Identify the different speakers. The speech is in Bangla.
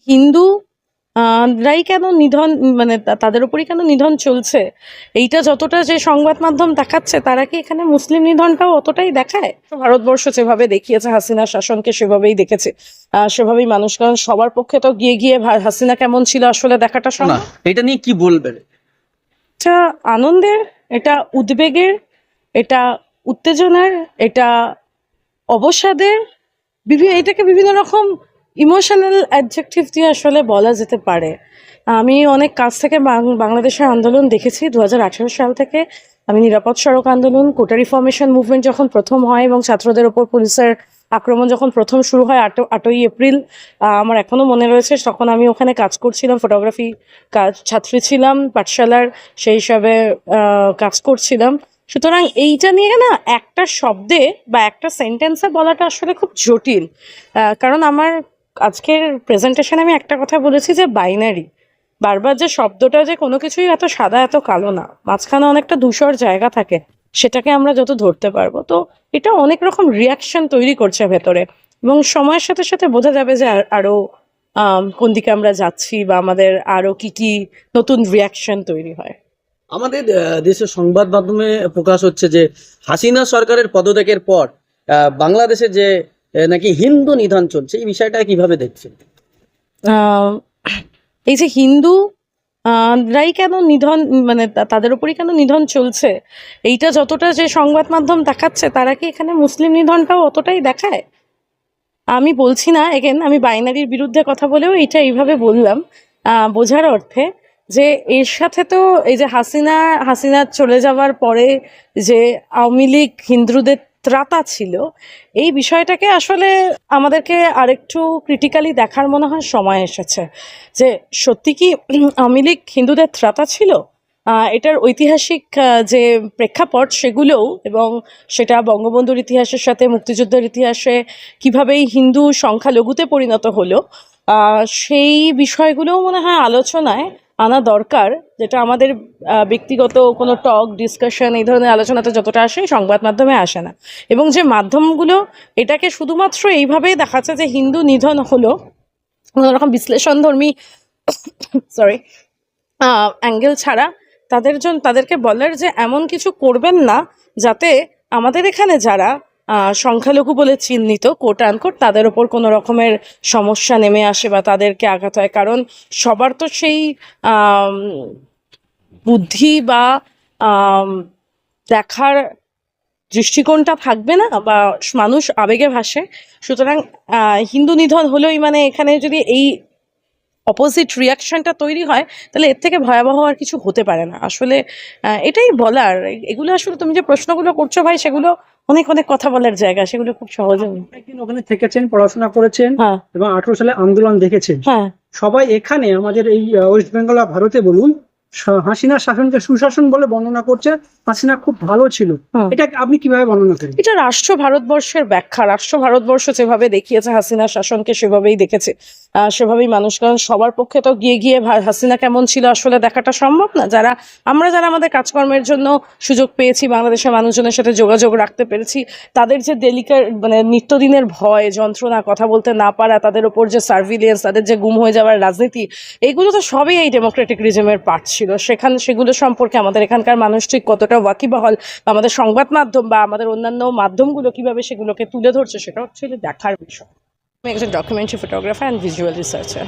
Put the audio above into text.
Speaker 1: হিন্দু রাই কেন নিধন, মানে তাদের উপরই কেন নিধন চলছে, এইটা যতটা যে সংবাদ মাধ্যম দেখাচ্ছে, তারা কি এখানে মুসলিম নিধনটাও অতটাই দেখায়? ভারতবর্ষ যেভাবে দেখিয়েছে হাসিনা শাসনকে, সেভাবেই দেখেছে, সেভাবেই মানুষ, কারণ সবার পক্ষে তো গিয়ে গিয়ে হাসিনা কেমন ছিল আসলে দেখাটা
Speaker 2: না,
Speaker 1: সম্ভব।
Speaker 2: এটা নিয়ে কি বলবেন?
Speaker 1: এটা আনন্দের, এটা উদ্বেগের, এটা উত্তেজনার, এটা অবসাদের, এটাকে বিভিন্ন রকম ইমোশনাল অ্যাডজেক্টিভ দিয়ে আসলে বলা যেতে পারে। আমি অনেক কাছ থেকে বাংলাদেশের আন্দোলন দেখেছি। 2018 সাল থেকে আমি নিরাপদ সড়ক আন্দোলন, কোটা রিফর্মেশন মুভমেন্ট যখন প্রথম হয় এবং ছাত্রদের ওপর পুলিশের আক্রমণ যখন প্রথম শুরু হয় 8ই এপ্রিল, আমার এখনো মনে রয়েছে। তখন আমি ওখানে কাজ করছিলাম, ফটোগ্রাফি ছাত্রী ছিলাম পাঠশালার, সেই হিসাবে কাজ করছিলাম। সুতরাং এইটা নিয়ে না একটা শব্দে বা একটা সেন্টেন্সে বলাটা আসলে খুব জটিল। কারণ আমার আজকের প্রেজেন্টেশনে আমি একটা কথা বলেছি যে বাইনারি, বারবার যে শব্দটা, যে কোনো কিছুই এত সাদা এত কালো না, মাঝখানে অনেকটা ধূসর জায়গা থাকে, সেটাকে আমরা যত ধরতে পারবো, তো এটা অনেক রকম রিয়াকশন তৈরি করছে ভেতরে, এবং সময়ের সাথে সাথে বোঝা যাবে যে আরো কোন দিকে আমরা যাচ্ছি, বা আমাদের আরো কি কি নতুন রিয়াকশন তৈরি হয়।
Speaker 2: আমাদের দেশের সংবাদ মাধ্যমে প্রকাশ হচ্ছে যে হাসিনা সরকারের পদত্যাগের পর বাংলাদেশে যে নাকি হিন্দু নিধন চলছে, এই বিষয়টা কিভাবে দেখছেন?
Speaker 1: আহ, এই যে হিন্দু রাই কেন নিধন, মানে তাদের উপরই কেন নিধন চলছে, এইটা যতটা যে সংবাদ মাধ্যম দেখাচ্ছে, তারা কি এখানে মুসলিম নিধনটাও অতটাই দেখায়? আমি বলছি না, এগেন আমি বাইনারির বিরুদ্ধে কথা বলেও এইটা এইভাবে বললাম বোঝার অর্থে, যে এর সাথে তো এই যে হাসিনা চলে যাওয়ার পরে যে আওয়ামী লীগ হিন্দুদের ত্রাতা ছিল, এই বিষয়টাকে আসলে আমাদেরকে আরেকটু ক্রিটিক্যালি দেখার মনে হয় সময় এসেছে, যে সত্যি কি আওয়ামী লীগ হিন্দুদের ত্রাতা ছিল। এটার ঐতিহাসিক যে প্রেক্ষাপট সেগুলোও, এবং সেটা বঙ্গবন্ধুর ইতিহাসের সাথে মুক্তিযুদ্ধের ইতিহাসে কিভাবেই হিন্দু সংখ্যালঘুতে পরিণত হলো, সেই বিষয়গুলোও মনে হয় আলোচনায় আনা দরকার, যেটা আমাদের ব্যক্তিগত কোনো টক ডিসকাশন এই ধরনের আলোচনাতে যতটা আসে, সংবাদ মাধ্যমে আসে না। এবং যে মাধ্যমগুলো এটাকে শুধুমাত্র এইভাবেই দেখাচ্ছে যে হিন্দু নিধন হলো, কোনো রকম বিশ্লেষণধর্মী সরি অ্যাঙ্গেল ছাড়া, তাদেরকে বলার যে এমন কিছু করবেন না যাতে আমাদের এখানে যারা সংখ্যালঘু বলে চিহ্নিত কোট আনকোট, তাদের ওপর কোনো রকমের সমস্যা নেমে আসে বা তাদেরকে আঘাত হয়। কারণ সবার তো সেই বুদ্ধি বা আম, দেখার দৃষ্টিকোণটা থাকবে না, বা মানুষ আবেগে ভাসে। সুতরাং হিন্দু নিধন হলোই মানে এখানে যদি এই অপোজিট রিয়াকশনটা তৈরি হয়, তাহলে এর থেকে ভয়াবহ আর কিছু হতে পারে না আসলে। এটাই বলার। এগুলো আসলে তুমি যে প্রশ্নগুলো করছো ভাই, সেগুলো অনেক অনেক কথা বলার জায়গা, সেগুলো খুব সহজে।
Speaker 3: একদিন ওখানে থেকেছেন, পড়াশোনা করেছেন,
Speaker 1: হ্যাঁ,
Speaker 3: এবং 18 সালে আন্দোলন দেখেছেন।
Speaker 1: হ্যাঁ।
Speaker 3: সবাই এখানে আমাদের এই ওয়েস্ট বেঙ্গল আর ভারতে বলুন, হাসিনা শাসনকে সুশাসন বলে বর্ণনা করছে। হাসিনা খুব ভালো ছিল,
Speaker 1: হুম।
Speaker 3: এটা আপনি কিভাবে বর্ণনা করেন?
Speaker 1: এটা রাষ্ট্র ভারতবর্ষের ব্যাখ্যা। রাষ্ট্র ভারতবর্ষ যেভাবে দেখিয়েছে হাসিনা শাসনকে, সেভাবেই দেখেছে, সেভাবেই মানুষ, কারণ সবার পক্ষে তো গিয়ে গিয়ে হাসিনা কেমন ছিল আসলে দেখাটা সম্ভব না। যারা আমাদের কাজকর্মের জন্য সুযোগ পেয়েছি, বাংলাদেশের মানুষজনের সাথে যোগাযোগ রাখতে পেরেছি, তাদের যে মানে নিত্যদিনের ভয় যন্ত্রণা, কথা বলতে না পারা, তাদের ওপর যে সার্ভিলিয়েন্স, তাদের যে গুম হয়ে যাওয়ার রাজনীতি, এইগুলো তো সবই এই ডেমোক্রেটিক রিজিমের পার্ট ছিল। সেগুলো সম্পর্কে আমাদের এখানকার মানুষ ঠিক কতটা ওয়াকিবহাল, বা আমাদের সংবাদ মাধ্যম বা আমাদের অন্যান্য মাধ্যমগুলো কিভাবে সেগুলোকে তুলে ধরছে, সেটা হচ্ছে দেখার বিষয়। আমি একজন documentary photographer and visual researcher.